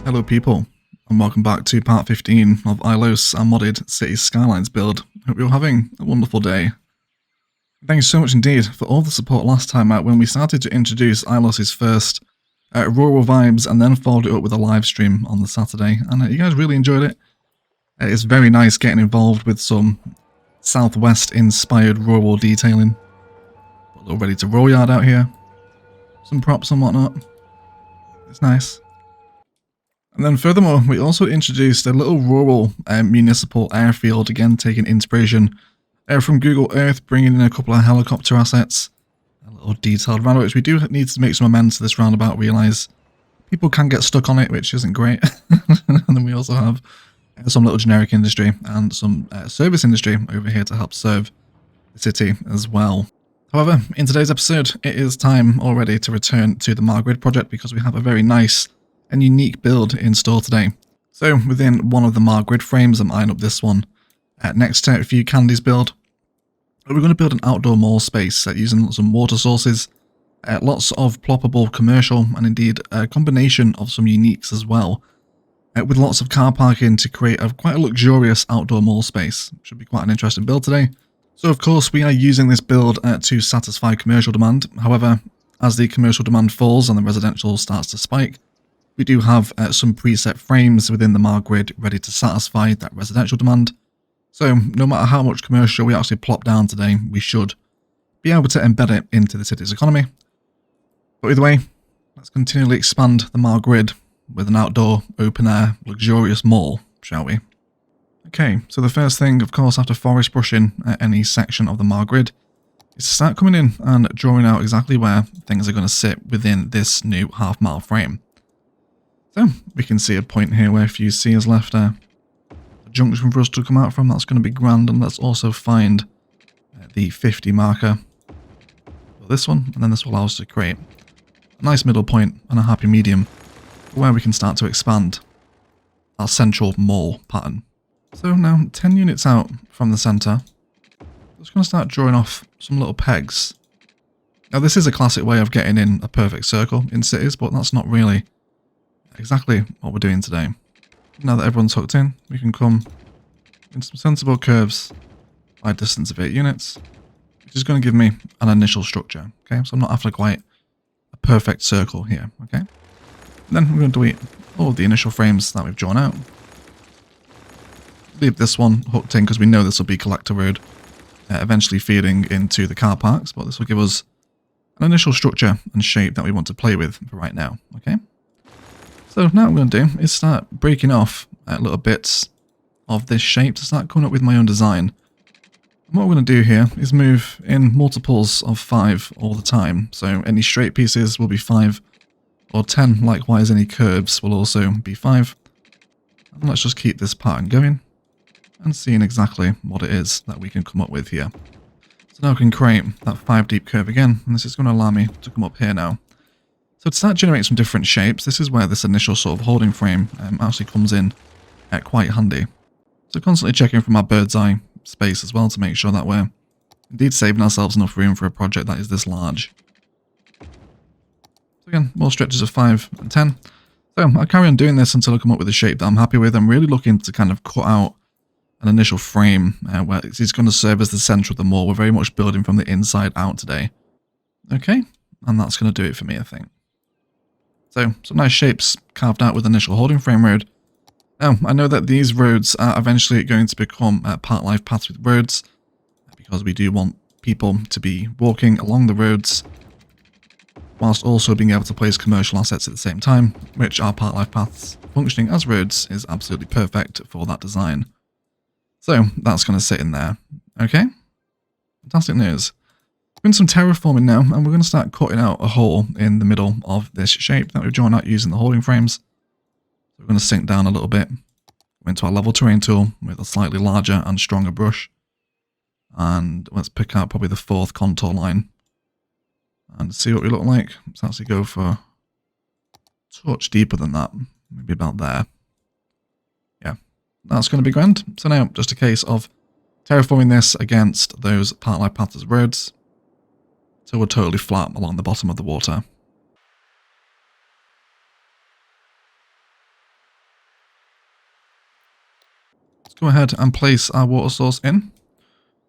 Hello people, and welcome back to part 15 of Ilos and modded Cities Skylines build. Hope you're having a wonderful day. Thank you so much indeed for all the support last time out when we started to introduce Ilos' first rural vibes and then followed it up with a live stream on the Saturday, and you guys really enjoyed it. It's very nice getting involved with some Southwest inspired rural detailing. Got a little ready to roll yard out here, some props and whatnot. It's nice. And then furthermore, we also introduced a little rural municipal airfield, again taking inspiration from Google Earth, bringing in a couple of helicopter assets, a little detailed roundabout, which we do need to make some amends to this roundabout, realise people can get stuck on it, which isn't great. And then we also have some little generic industry and some service industry over here to help serve the city as well. However, in today's episode, it is time already to return to the Motherboard project because we have a very nice and unique build in store today. So within one of the Motherboard frames, I'm eyeing up this one next to a few candies build. We're going to build an outdoor mall space using some water sources, lots of ploppable commercial, and indeed a combination of some uniques as well, with lots of car parking to create quite a luxurious outdoor mall space. Should be quite an interesting build today. So of course we are using this build to satisfy commercial demand. However, as the commercial demand falls and the residential starts to spike, we do have some preset frames within the Motherboard ready to satisfy that residential demand. So no matter how much commercial we actually plop down today, we should be able to embed it into the city's economy. But either way, let's continually expand the Motherboard with an outdoor, open-air, luxurious mall, shall we? Okay, so the first thing, of course, after forest brushing any section of the Motherboard, is to start coming in and drawing out exactly where things are going to sit within this new half-mile frame. So we can see a point here where if you see us left a junction for us to come out from, that's going to be grand. And let's also find the 50 marker for this one, and then this will allow us to create a nice middle point and a happy medium where we can start to expand our central mall pattern. So now 10 units out from the center, I'm just going to start drawing off some little pegs. Now this is a classic way of getting in a perfect circle in cities, but that's not really exactly what we're doing today. Now that everyone's hooked in, we can come in some sensible curves by a distance of 8 units, which is going to give me an initial structure. Okay, so I'm not after quite a perfect circle here. Okay, and then we're going to delete all of the initial frames that we've drawn out. Leave this one hooked in because we know this will be collector road, eventually feeding into the car parks, but this will give us an initial structure and shape that we want to play with for right now. Okay. So now what I'm going to do is start breaking off little bits of this shape to start coming up with my own design. And what we're going to do here is move in multiples of 5 all the time. So any straight pieces will be 5 or 10. Likewise, any curves will also be 5. And let's just keep this pattern going and seeing exactly what it is that we can come up with here. So now I can create that 5 deep curve again, and this is going to allow me to come up here now. So to start generating some different shapes, this is where this initial sort of holding frame actually comes in quite handy. So constantly checking from our bird's eye space as well to make sure that we're indeed saving ourselves enough room for a project that is this large. So again, more stretches of 5 and 10. So I'll carry on doing this until I come up with a shape that I'm happy with. I'm really looking to kind of cut out an initial frame where it's going to serve as the center of the mall. We're very much building from the inside out today. Okay, and that's going to do it for me, I think. So some nice shapes carved out with initial holding frame road. Now, I know that these roads are eventually going to become part life paths with roads, because we do want people to be walking along the roads whilst also being able to place commercial assets at the same time, which are part life paths functioning as roads is absolutely perfect for that design. So that's going to sit in there. Okay, fantastic news. We're doing some terraforming now, and we're going to start cutting out a hole in the middle of this shape that we've drawn out using the holding frames. So we're going to sink down a little bit, go into our level terrain tool with a slightly larger and stronger brush, and let's pick out probably the 4th contour line and see what we look like. Let's actually go for a touch deeper than that, maybe about there. Yeah, that's going to be grand. So now just a case of terraforming this against those part life paths as roads, so we're totally flat along the bottom of the water. Let's go ahead and place our water source in.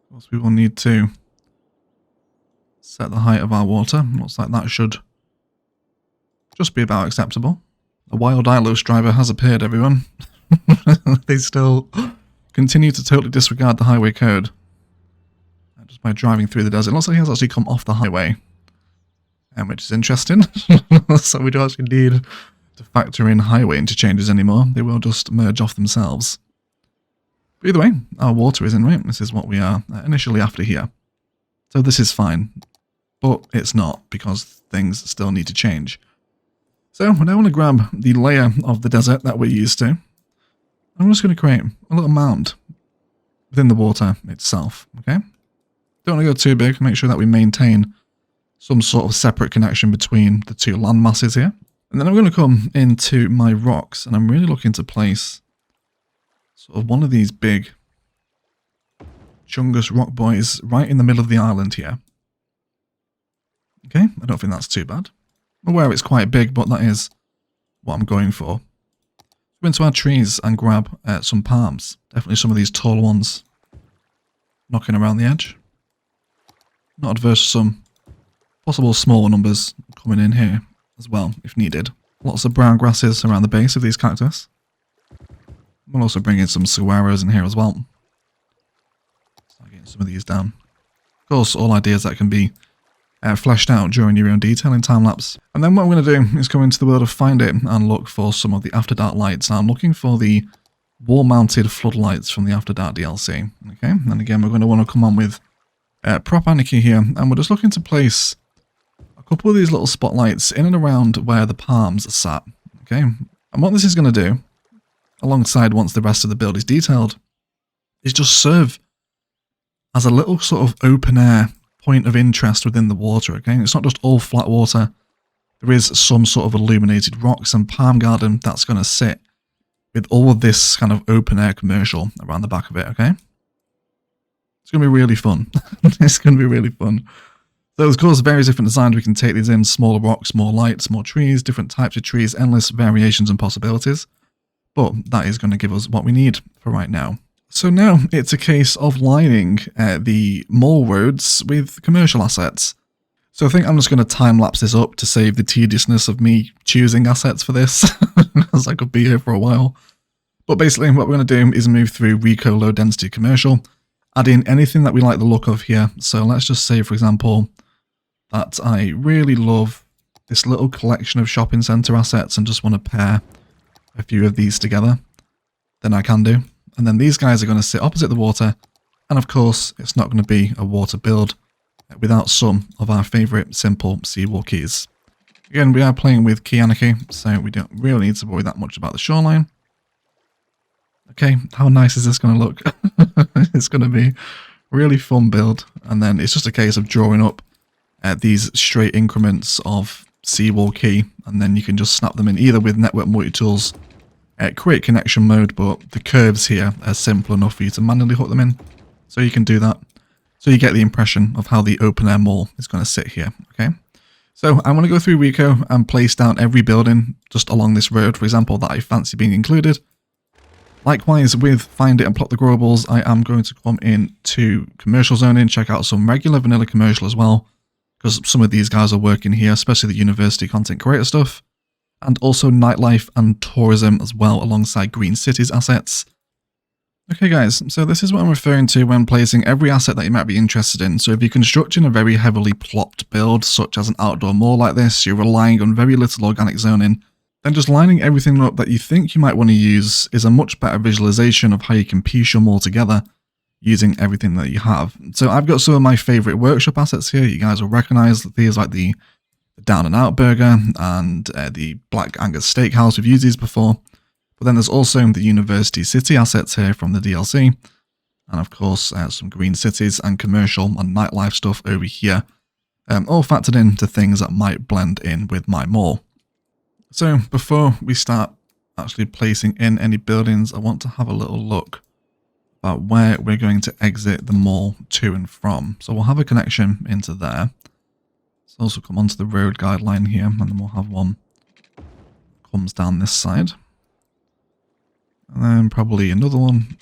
Of course, we will need to set the height of our water. Looks like that should just be about acceptable. A wild Ilos driver has appeared, everyone. They still continue to totally disregard the highway code just by driving through the desert. It looks like he has actually come off the highway, which is interesting. So we don't actually need to factor in highway interchanges anymore. They will just merge off themselves. But either way, our water is in, right? This is what we are initially after here. So this is fine, but it's not, because things still need to change. So we now want to grab the layer of the desert that we're used to. I'm just going to create a little mound within the water itself, okay? Don't want to go too big, make sure that we maintain some sort of separate connection between the two land masses here. And then I'm going to come into my rocks, and I'm really looking to place sort of one of these big Chungus rock boys right in the middle of the island here. Okay, I don't think that's too bad. I'm aware it's quite big, but that is what I'm going for. Go into our trees and grab some palms. Definitely some of these tall ones knocking around the edge. Not adverse to some possible smaller numbers coming in here as well, if needed. Lots of brown grasses around the base of these cactus. We'll also bring in some saguaros in here as well. Start getting some of these down. Of course, all ideas that can be fleshed out during your own detail in time-lapse. And then what I'm going to do is go into the world of Find It and look for some of the After Dark lights. Now I'm looking for the wall-mounted floodlights from the After Dark DLC. Okay, and again we're going to want to come on with Prop Anarchy here, and we're just looking to place a couple of these little spotlights in and around where the palms are sat. Okay, and what this is going to do, alongside once the rest of the build is detailed, is just serve as a little sort of open air point of interest within the water. Okay, it's not just all flat water. There is some sort of illuminated rocks and palm garden that's going to sit with all of this kind of open air commercial around the back of it. Okay, it's going to be really fun. It's going to be really fun. So of course, various different designs we can take these in: smaller rocks, more lights, more trees, different types of trees, endless variations and possibilities. But that is going to give us what we need for right now. So now it's a case of lining the mall roads with commercial assets. So I think I'm just going to time-lapse this up to save the tediousness of me choosing assets for this, because I could be here for a while. But basically what we're going to do is move through Rico Low Density Commercial, add in anything that we like the look of here. So let's just say, for example, that I really love this little collection of shopping centre assets and just want to pair a few of these together. Then I can do. And then these guys are going to sit opposite the water, and of course it's not going to be a water build without some of our favourite simple seawall keys. Again, we are playing with key anarchy, so we don't really need to worry that much about the shoreline. Okay, how nice is this going to look? It's going to be a really fun build, and then it's just a case of drawing up these straight increments of seawall key, and then you can just snap them in either with network multi-tools, create connection mode, but the curves here are simple enough for you to manually hook them in, so you can do that. So you get the impression of how the open air mall is going to sit here. Okay, so I'm going to go through Rico and place down every building just along this road, for example, that I fancy being included. Likewise with Find It and Plot the Growables, I am going to come in to commercial zoning, check out some regular vanilla commercial as well, because some of these guys are working here, especially the university content creator stuff. and also nightlife and tourism as well, alongside green cities assets. Okay guys, so this is what I'm referring to when placing every asset that you might be interested in. So if you're constructing a very heavily plopped build, such as an outdoor mall like this, you're relying on very little organic zoning, then just lining everything up that you think you might want to use is a much better visualization of how you can piece your mall together using everything that you have. So I've got some of my favorite workshop assets here. You guys will recognize these, like the Down and Out Burger and the Black Angus Steakhouse. We've used these before. But then there's also the University City assets here from the DLC. And of course, some green cities and commercial and nightlife stuff over here. All factored into things that might blend in with my mall. So before we start actually placing in any buildings, I want to have a little look about where we're going to exit the mall to and from. So we'll have a connection into there. Let's also come onto the road guideline here, and then we'll have one comes down this side. And then probably another one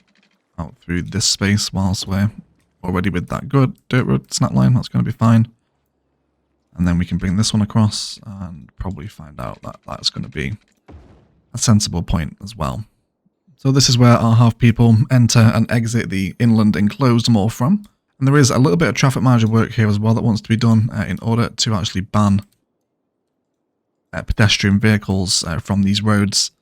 out through this space whilst we're already with that good dirt road snapline. That's going to be fine. And then we can bring this one across and probably find out that that's going to be a sensible point as well. So this is where I'll have people enter and exit the inland enclosed mall from. And there is a little bit of traffic manager work here as well that wants to be done in order to actually ban pedestrian vehicles from these roads.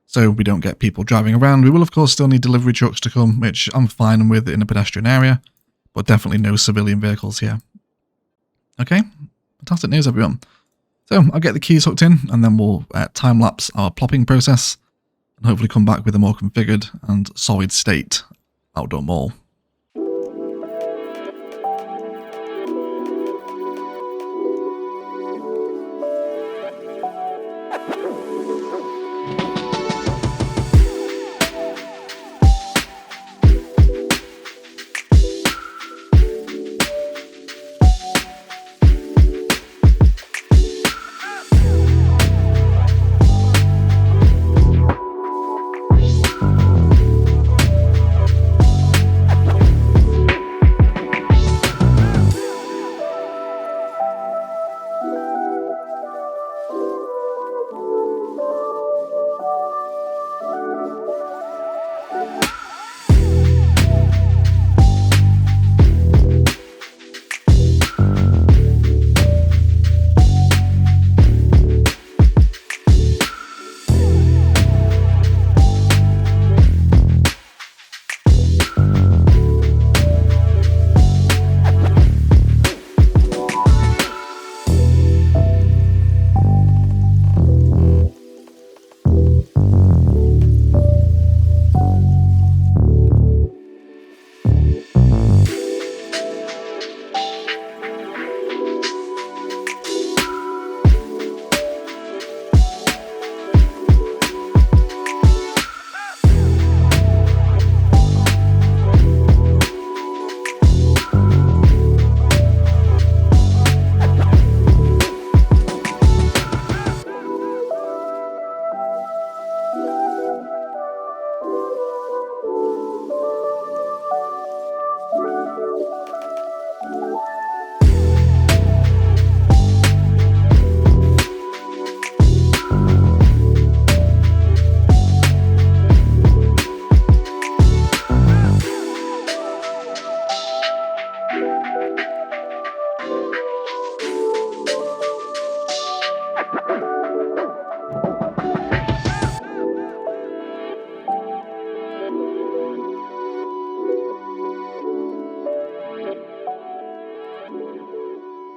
So we don't get people driving around. We will of course still need delivery trucks to come, which I'm fine with in a pedestrian area, but definitely no civilian vehicles here. Okay, fantastic news everyone. So I'll get the keys hooked in and then we'll time-lapse our plopping process and hopefully come back with a more configured and solid state outdoor mall.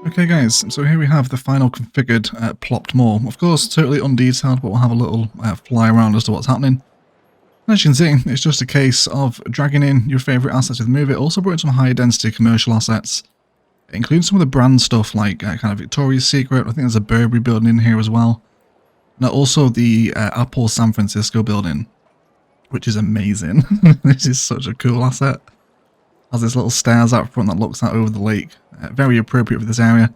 Okay guys, so here we have the final configured plopped mall. Of course, totally undetailed, but we'll have a little fly around as to what's happening. And as you can see, it's just a case of dragging in your favourite assets with Move It. Also brought in some higher density commercial assets, including some of the brand stuff like kind of Victoria's Secret. I think there's a Burberry building in here as well. And also the Apple San Francisco building, which is amazing. This is such a cool asset. Has this little stairs out front that looks out over the lake. Very appropriate for this area.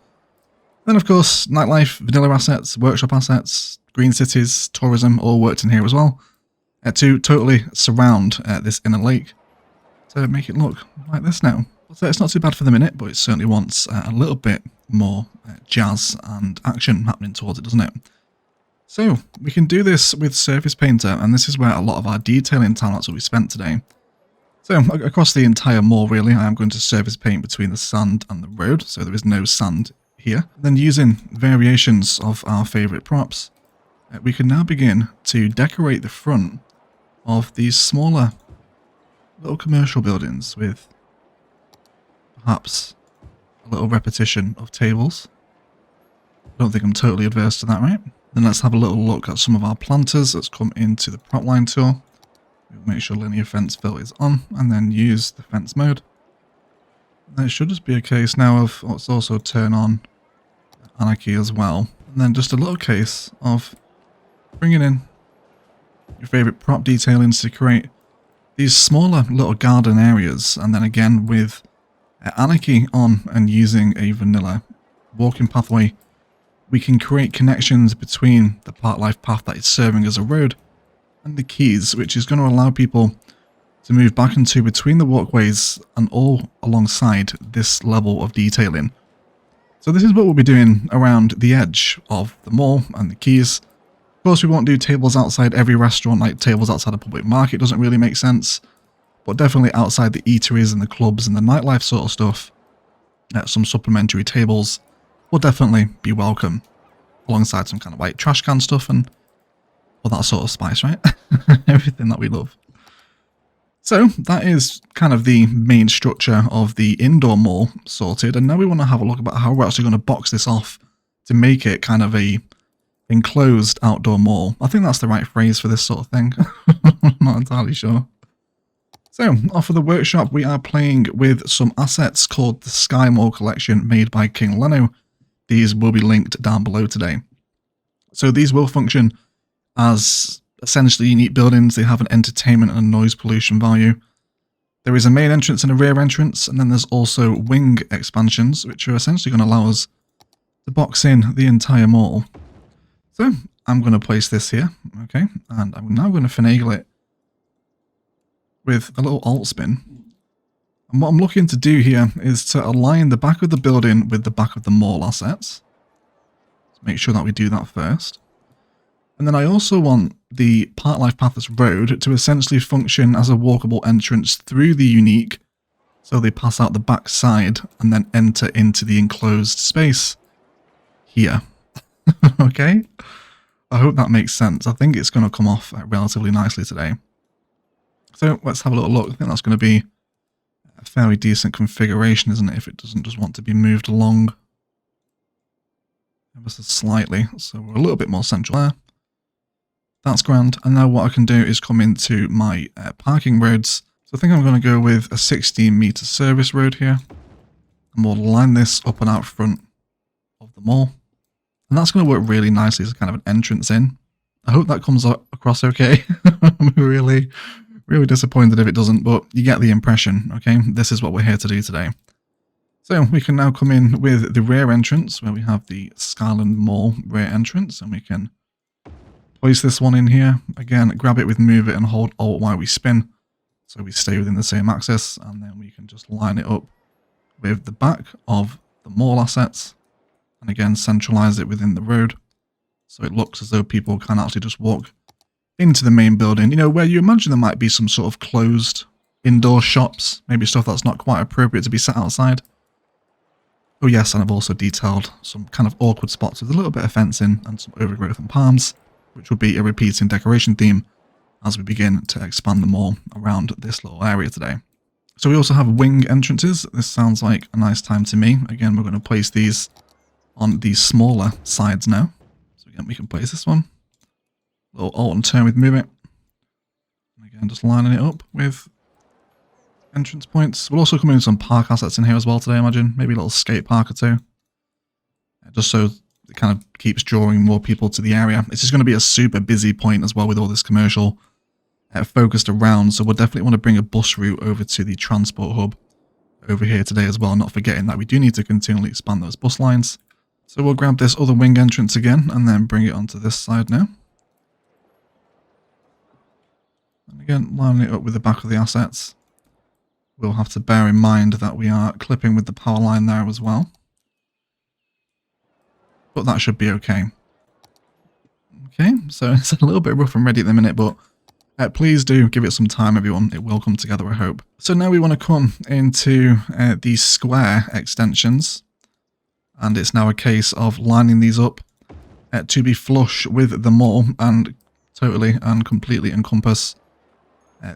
Then of course, nightlife, vanilla assets, workshop assets, green cities, tourism, all worked in here as well. To totally surround this inner lake. To make it look like this now. So it's not too bad for the minute, but it certainly wants a little bit more jazz and action happening towards it, doesn't it? So we can do this with Surface Painter, and this is where a lot of our detailing talents will be spent today. So across the entire mall really, I am going to surface paint between the sand and the road, so there is no sand here. Then using variations of our favourite props, we can now begin to decorate the front of these smaller little commercial buildings with perhaps a little repetition of tables. I don't think I'm totally adverse to that, right? Then let's have a little look at some of our planters. Let's come into the prop line tool. We'll make sure linear fence fill is on, and then use the fence mode. And it should just be a case now of let's also turn on anarchy as well. And then just a little case of bringing in your favorite prop detailings to create these smaller little garden areas. And then again with anarchy on and using a vanilla walking pathway, we can create connections between the park life path that is serving as a road and the quays, which is going to allow people to move back into between the walkways and all alongside this level of detailing. So this is what we'll be doing around the edge of the mall and the quays. Of course, we won't do tables outside every restaurant, like tables outside a public market doesn't really make sense, but definitely outside the eateries and the clubs and the nightlife sort of stuff, some supplementary tables will definitely be welcome, alongside some kind of like trash can stuff and all that sort of spice, right? Everything that we love. So that is kind of the main structure of the indoor mall sorted, and now we want to have a look about how we're actually going to box this off to make it kind of a enclosed outdoor mall. I think that's the right phrase for this sort of thing. I'm not entirely sure. So, off of the workshop, we are playing with some assets called the Sky Mall Collection made by King Leno. These will be linked down below today. So these will function as essentially unique buildings. They have an entertainment and noise pollution value. There is a main entrance and a rear entrance, and then there's also wing expansions, which are essentially going to allow us to box in the entire mall. So I'm going to place this here, okay, and I'm now going to finagle it with a little alt spin. And what I'm looking to do here is to align the back of the building with the back of the mall assets. Let's make sure that we do that first. And then I also want the Park Life Paths Road to essentially function as a walkable entrance through the unique, so they pass out the back side and then enter into the enclosed space here. Okay? I hope that makes sense. I think it's going to come off relatively nicely today. So let's have a little look. I think that's going to be a fairly decent configuration, isn't it, if it doesn't just want to be moved along ever so slightly. So we're a little bit more central there. That's grand. And now what I can do is come into my parking roads. So I think I'm going to go with a 16-meter service road here. And we'll line this up and out front of the mall. And that's going to work really nicely as kind of an entrance in. I hope that comes across okay. I'm really disappointed if it doesn't, but you get the impression, okay? This is what we're here to do today. So we can now come in with the rear entrance, where we have the Skyland Mall rear entrance, and we can place this one in here. Again, grab it with move it and hold Alt while we spin, so we stay within the same axis, and then we can just line it up with the back of the mall assets, and again centralize it within the road, so it looks as though people can actually just walk into the main building, you know, where you imagine there might be some sort of closed indoor shops, maybe stuff that's not quite appropriate to be set outside. Oh yes, and I've also detailed some kind of awkward spots with a little bit of fencing and some overgrowth and palms, which will be a repeating decoration theme as we begin to expand the mall around this little area today. So we also have wing entrances. This sounds like a nice time to me. Again, we're going to place these on these smaller sides now. So again, we can place this one. Little alt and turn with move it. And again, just lining it up with entrance points. We'll also come in with some park assets in here as well today, I imagine. Maybe a little skate park or two. Just so it kind of keeps drawing more people to the area. It's just going to be a super busy point as well with all this commercial focused around. So we'll definitely want to bring a bus route over to the transport hub over here today as well. Not forgetting that we do need to continually expand those bus lines. So we'll grab this other wing entrance again and then bring it onto this side now. And again, lining it up with the back of the assets. We'll have to bear in mind that we are clipping with the power line there as well. But that should be okay. Okay, so it's a little bit rough and ready at the minute, but please do give it some time, everyone. It will come together, I hope. So now we want to come into these square extensions, and it's now a case of lining these up to be flush with the mall and totally and completely encompass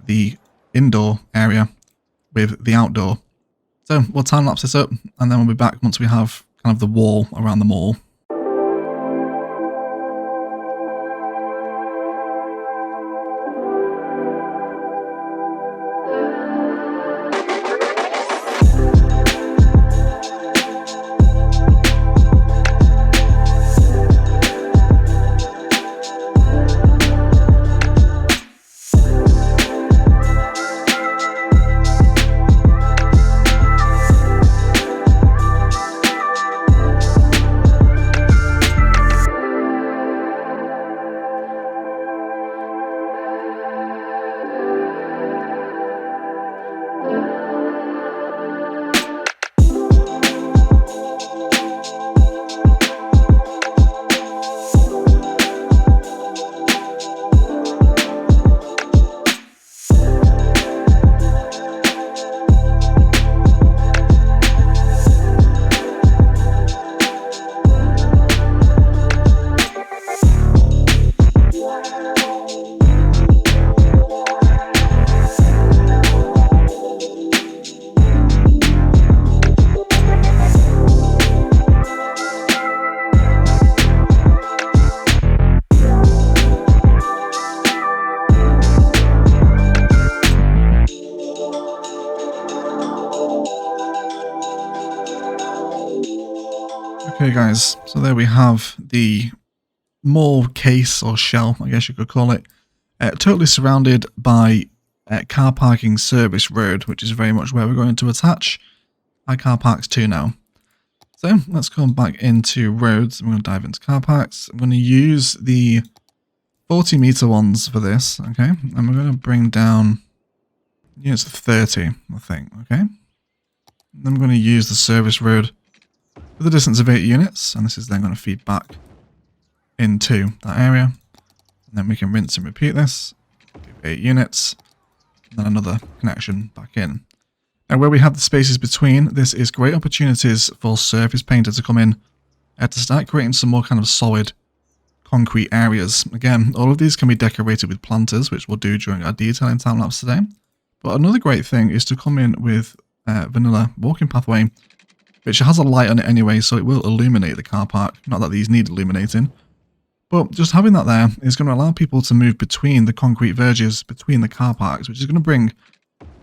the indoor area with the outdoor. So we'll time lapse this up, and then we'll be back once we have kind of the wall around the mall. Okay guys, so there we have the mall case or shell, I guess you could call it, totally surrounded by car parking service road, which is very much where we're going to attach our car parks to now. So let's come back into roads. I'm going to dive into car parks. I'm going to use the 40 meter ones for this, okay? And we're going to bring down units of 30, I think, okay? And then we're going to use the service road with a distance of 8 units, and this is then going to feed back into that area. And then we can rinse and repeat this, give 8 units, and then another connection back in. Now where we have the spaces between, this is great opportunities for surface painter to come in to start creating some more kind of solid concrete areas. Again, all of these can be decorated with planters, which we'll do during our detailing time lapse today. But another great thing is to come in with vanilla walking pathway, which has a light on it anyway, so it will illuminate the car park. Not that these need illuminating, but just having that there is going to allow people to move between the concrete verges, between the car parks, which is going to bring,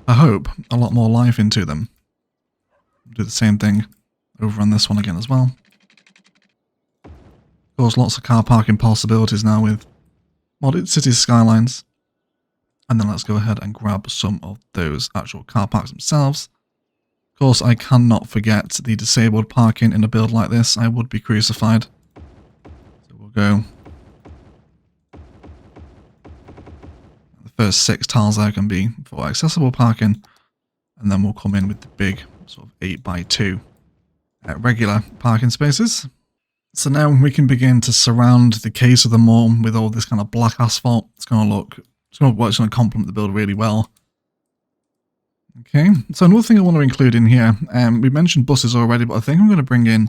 I hope, a lot more life into them. Do the same thing over on this one again as well. Of course, lots of car parking possibilities now with modded Cities Skylines. And then let's go ahead and grab some of those actual car parks themselves. Of course, I cannot forget the disabled parking in a build like this. I would be crucified. So we'll go. The first 6 tiles there can be for accessible parking. And then we'll come in with the big sort of 8x2 regular parking spaces. So now we can begin to surround the case of the mall with all this kind of black asphalt. It's going to complement the build really well. Okay, so another thing I want to include in here, we mentioned buses already, but I think I'm going to bring in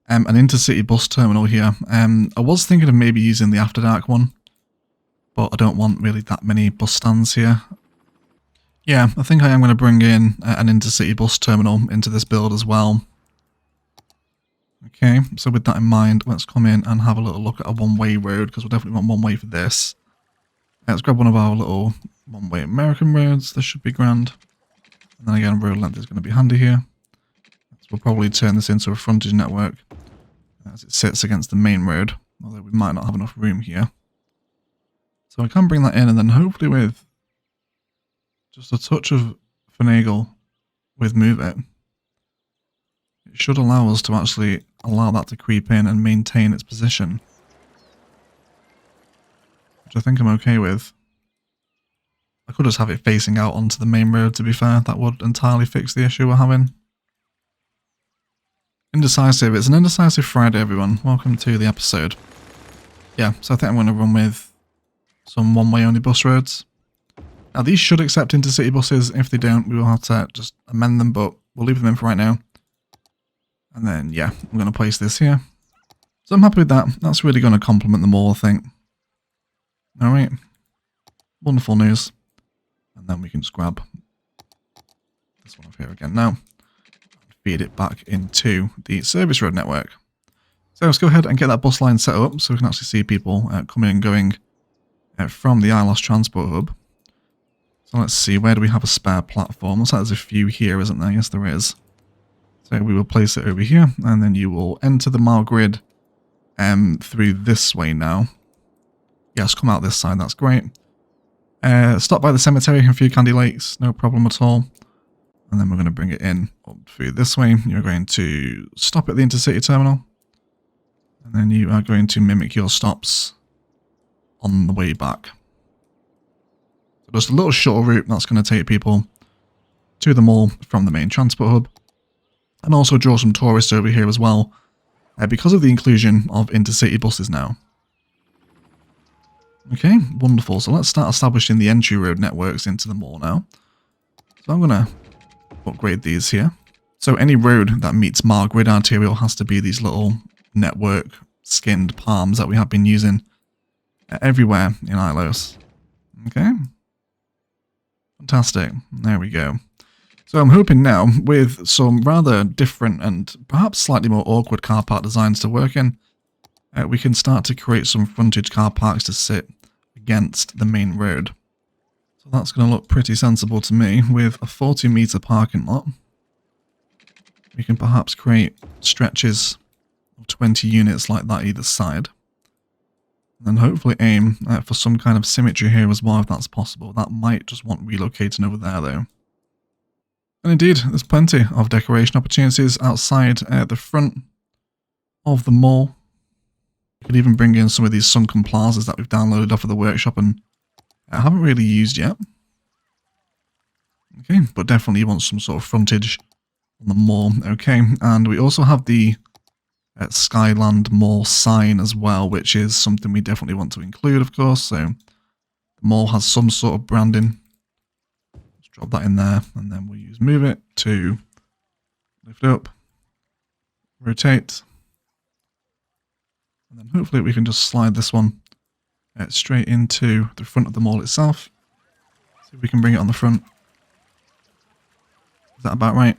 an intercity bus terminal here. I was thinking of maybe using the After Dark one, but I don't want really that many bus stands here. Yeah, I think I am going to bring in an intercity bus terminal into this build as well. Okay, so with that in mind, let's come in and have a little look at a one-way road, because we'll definitely want one way for this. Let's grab one of our little one-way American roads. This should be grand. And then again, road length is going to be handy here. So we'll probably turn this into a frontage network as it sits against the main road, although we might not have enough room here. So I can bring that in, and then hopefully with just a touch of finagle with Move It, it should allow us to actually allow that to creep in and maintain its position, which I think I'm okay with. I could just have it facing out onto the main road, to be fair. That would entirely fix the issue we're having. Indecisive. It's an indecisive Friday, everyone. Welcome to the episode. Yeah, so I think I'm going to run with some one-way only bus roads. Now these should accept intercity buses. If they don't, we will have to just amend them, but we'll leave them in for right now. And then, yeah, I'm going to place this here. So I'm happy with that. That's really going to complement them all, I think. Alright. Wonderful news. And then we can just grab this one up here again now. Feed it back into the service road network. So let's go ahead and get that bus line set up so we can actually see people coming and going from the Ilos transport hub. So let's see, where do we have a spare platform? Looks like there's a few here, isn't there? Yes, there is. So we will place it over here, and then you will enter the mile grid through this way now. Yes, come out this side, that's great. Stop by the cemetery, a few candy lakes, no problem at all. And then we're going to bring it in up through this way. You're going to stop at the intercity terminal. And then you are going to mimic your stops on the way back. So just a little shorter route that's going to take people to the mall from the main transport hub. And also draw some tourists over here as well, because of the inclusion of intercity buses now. Okay, wonderful. So let's start establishing the entry road networks into the mall now. So I'm going to upgrade these here. So any road that meets mile grid arterial has to be these little network skinned palms that we have been using everywhere in Ilos. Okay. Fantastic. There we go. So I'm hoping now, with some rather different and perhaps slightly more awkward car park designs to work in, we can start to create some frontage car parks to sit against the main road. So that's going to look pretty sensible to me. With a 40-meter parking lot, we can perhaps create stretches of 20 units like that either side. And then hopefully aim for some kind of symmetry here as well if that's possible. That might just want relocating over there though. And indeed, there's plenty of decoration opportunities outside the front of the mall. We could even bring in some of these sunken plazas that we've downloaded off of the workshop and haven't really used yet. Okay, but definitely want some sort of frontage on the mall. Okay, and we also have the Skyland Mall sign as well, which is something we definitely want to include, of course. So the mall has some sort of branding. Drop that in there, and then we'll use move it to lift up, rotate, and then hopefully we can just slide this one straight into the front of the mall itself. See if we can bring it on the front. Is that about right?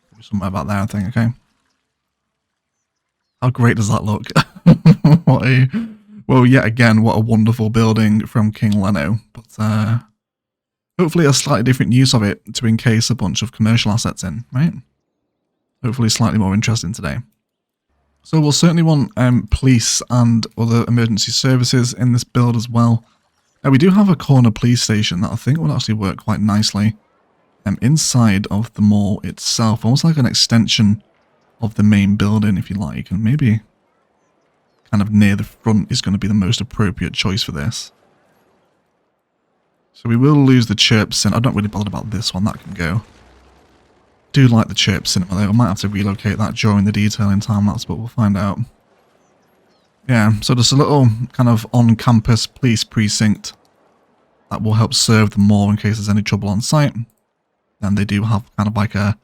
Probably somewhere about there, I think. Okay. How great does that look? Well, yet again, what a wonderful building from King Leno, but hopefully a slightly different use of it to encase a bunch of commercial assets in, right? Hopefully slightly more interesting today. So we'll certainly want police and other emergency services in this build as well. Now we do have a corner police station that I think will actually work quite nicely inside of the mall itself, almost like an extension of the main building if you like, and maybe kind of near the front is going to be the most appropriate choice for this. So we will lose the chirp cinema. I'm not really bothered about this one, that can go. Do like the chirp cinema though. I might have to relocate that during the detailing time-lapse, but we'll find out. Yeah, so just a little kind of on-campus police precinct that will help serve them more in case there's any trouble on site. And they do have kind of like an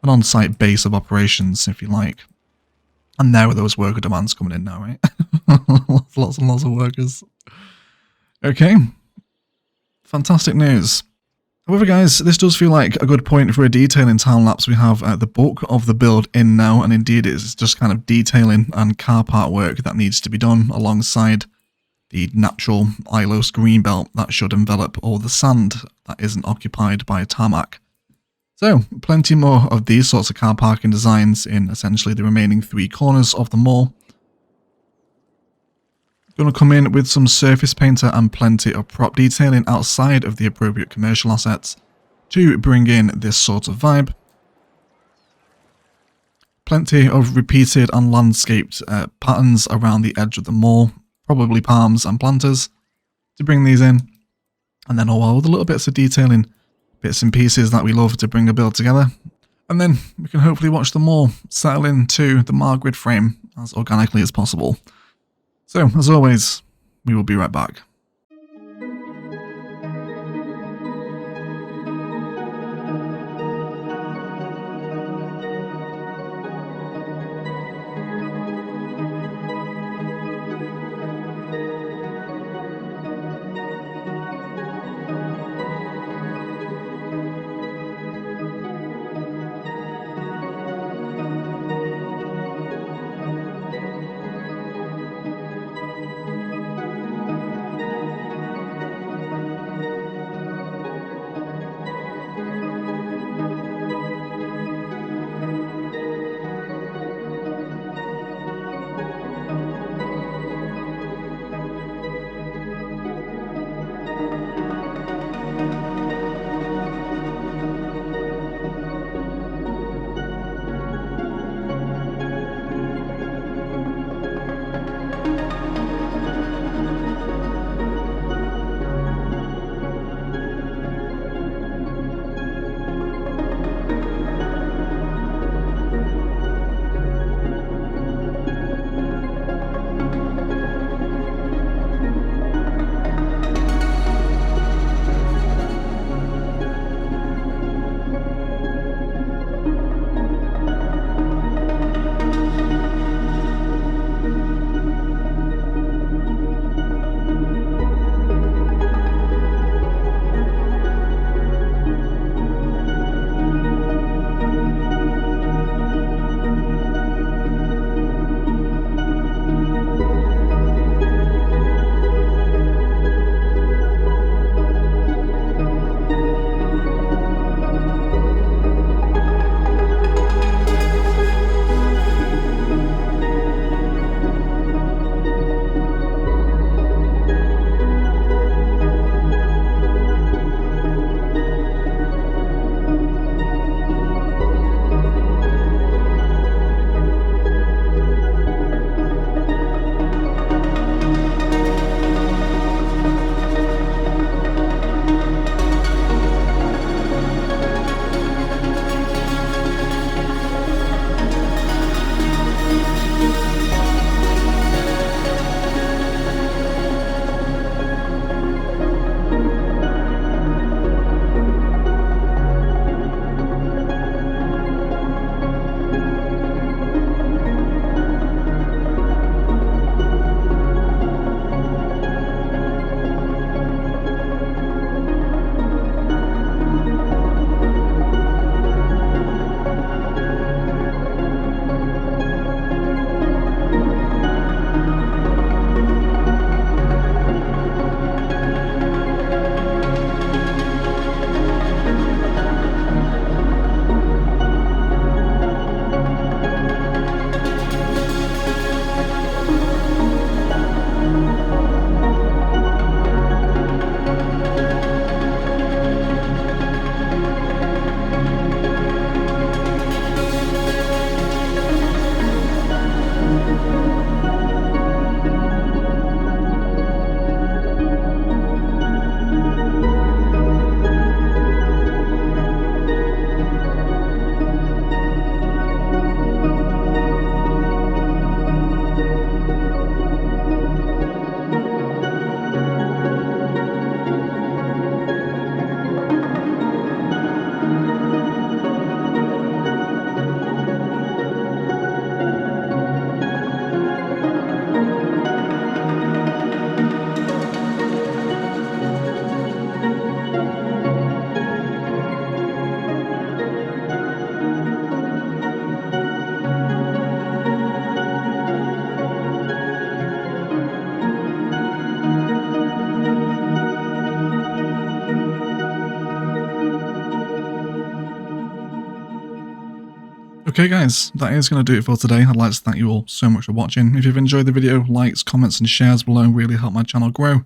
on-site base of operations, if you like. And there are those worker demands coming in now, right? Lots and lots of workers. Okay. Fantastic news. However, guys, this does feel like a good point for a detailing time-lapse. We have the bulk of the build in now, and indeed it's just kind of detailing and car park work that needs to be done alongside the natural Ilos green belt that should envelop all the sand that isn't occupied by tarmac. So, plenty more of these sorts of car parking designs in essentially the remaining 3 corners of the mall. Going to come in with some surface painter and plenty of prop detailing outside of the appropriate commercial assets to bring in this sort of vibe. Plenty of repeated and landscaped patterns around the edge of the mall, probably palms and planters, to bring these in. And then all the little bits of detailing, bits and pieces that we love to bring a build together. And then we can hopefully watch them all settle into the mile grid frame as organically as possible. So, as always, we will be right back. Okay guys, that is going to do it for today. I'd like to thank you all so much for watching. If you've enjoyed the video, likes, comments and shares below really help my channel grow.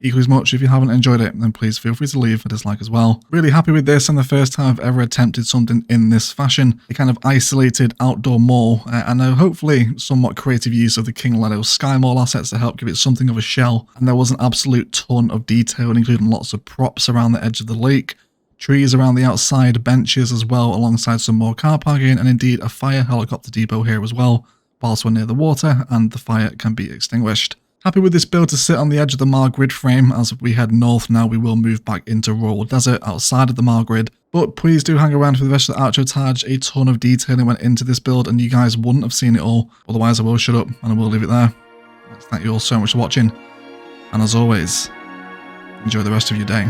Equally as much, if you haven't enjoyed it, then please feel free to leave a dislike as well. Really happy with this, and the first time I've ever attempted something in this fashion. A kind of isolated outdoor mall, and a hopefully somewhat creative use of the King Leno Sky Mall assets to help give it something of a shell. And there was an absolute ton of detail, including lots of props around the edge of the lake, trees around the outside, benches as well, alongside some more car parking, and indeed a fire helicopter depot here as well, whilst we're near the water and the fire can be extinguished. Happy with this build to sit on the edge of the Mar grid frame. As we head north now, we will move back into rural desert outside of the Mar grid. But please do hang around for the rest of the outro tag. A ton of detailing went into this build and you guys wouldn't have seen it all. Otherwise I will shut up and I will leave it there. Thank you all so much for watching. And as always, enjoy the rest of your day.